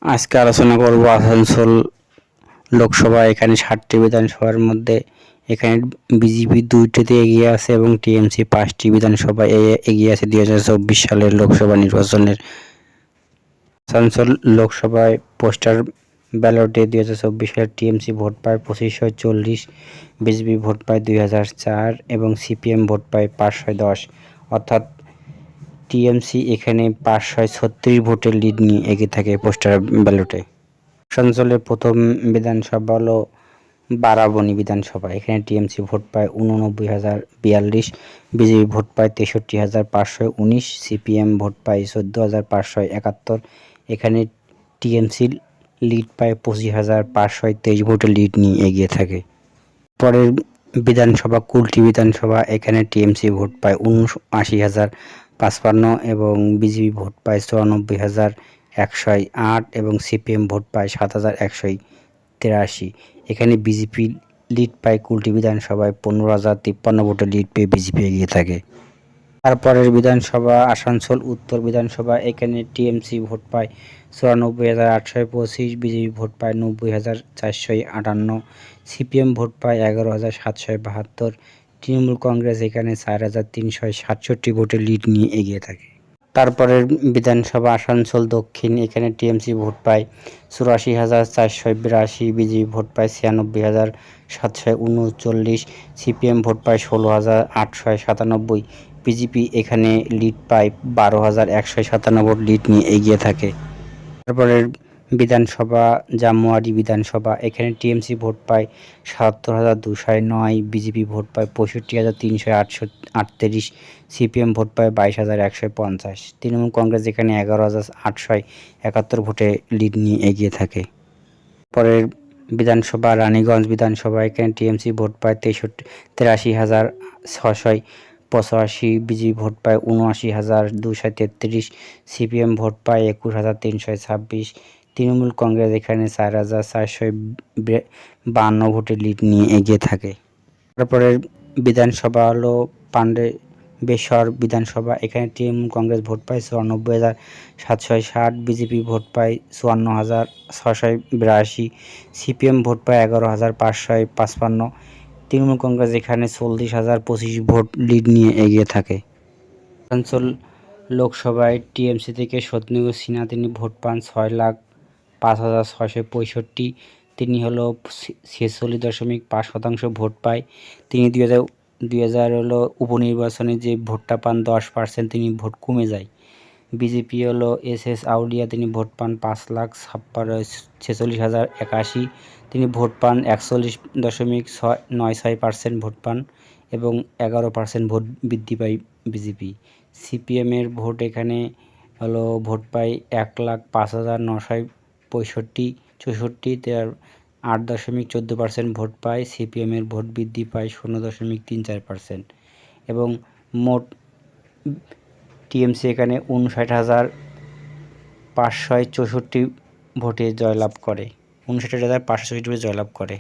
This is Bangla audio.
আজকে আলোচনা করব আসানসোল লোকসভা। এখানে 7টি বিধানসভার মধ্যে এখানে বিজেপি 2টিতে এগিয়ে আছে এবং টিএমসি 5টি বিধানসভায় এগিয়ে আছে 2024 সালের লোকসভা নির্বাচনের। আসানসোল লোকসভায় পোস্টার ব্যালটে 2024 সালে টিএমসি ভোট পায় 2540, বিজেপি ভোট পায় 2004 এবং সিপিএম ভোট পায় 510, অর্থাৎ টিএমসি এখানে 536 ভোটের লিড নিয়ে এগিয়ে থাকে পোস্টার ব্যালটে। আসানসোলের প্রথম বিধানসভা হলো বারাবণী বিধানসভা। এখানে টিএমসি ভোট পায় 89,042, বিজেপি ভোট পায় 63,519, সিপিএম ভোট পায় 14,571। এখানে টিএমসি লিড পায় 25,523 ভোটের লিড নিয়ে এগিয়ে থাকে। পরের বিধানসভা কুলটি বিধানসভা। এখানে টিএমসি ভোট পায় 79,055 এবং বিজেপি ভোট পায় 94,108 এবং সিপিএম ভোট পায় 7,183। এখানে বিজেপি লিড পায় কুলটি বিধানসভায় 15,053 ভোটের লিড পেয়ে বিজেপি এগিয়ে থাকে। তারপরের বিধানসভা আসানসোল উত্তর বিধানসভা। এখানে টিএমসি ভোট পায় 94,825, বিজেপি ভোট পায় 90,458, সিপিএম ভোট পায় 11,772, তৃণমূল কংগ্রেস এখানে 4,367 ভোটের লিড নিয়ে এগিয়ে থাকে। তারপরের বিধানসভা আসানসোল দক্ষিণ। এখানে টিএমসি ভোট পায় 84,482, বিজেপি ভোট পায় 96,739, সিপিএম ভোট পায় 16,897, বিজেপি এখানে লিড পায় 12,157 ভোট লিড নিয়ে এগিয়ে থাকে। তারপরের বিধানসভা জামুয়ারি বিধানসভা। এখানে টিএমসি ভোট পায় 77,209, বিজেপি ভোট পায় 65,338, সিপিএম ভোট পায় 22,150, তৃণমূল কংগ্রেস এখানে 11,871 ভোটে লিড নিয়ে এগিয়ে থাকে। পরের বিধানসভা রানীগঞ্জ বিধানসভা। এখানে টিএমসি ভোট পায় 83,685, বিজেপি ভোট পায় 79,233, সিপিএম ভোট পায় 21,326, তৃণমূল কংগ্রেস এখানে 4,452 ভোটের লিড নিয়ে এগিয়ে থাকে। তারপরের বিধানসভা হলো পাণ্ডবেশ্বর বিধানসভা। এখানে তৃণমূল কংগ্রেস ভোট পায় 94,760, বিজেপি ভোট পায় 54,682, সিপিএম ভোট পায় 11,555, তৃণমূল কংগ্রেস এখানে 40,025 ভোট লিড নিয়ে এগিয়ে থাকে। আসানসোল লোকসভায় টিএমসি থেকে সত্যেন্দ্র সিনহা তিনি ভোট পান 6,05,665। তিনি হলো 46.5% ভোট পায়। তিনি 2000 হলো উপনির্বাচনে যে ভোটটা পান 10%, তিনি ভোট কমে যায়। বিজেপি হলো SS আউলিয়া, তিনি ভোট পান 5,46,081, তিনি ভোট পান 41.96% ভোট পান এবং 11% ভোট বৃদ্ধি পায় বিজেপি। সিপিএমের ভোট এখানে হলো ভোট পায় 1,05,964, 8.14% ভোট পায়। সিপিএমের ভোট বৃদ্ধি পায় 0.34% এবং মোট টিএমসি এখানে 59,564 ভোটে জয়লাভ করে, 59,564 ভোটে জয়লাভ করে।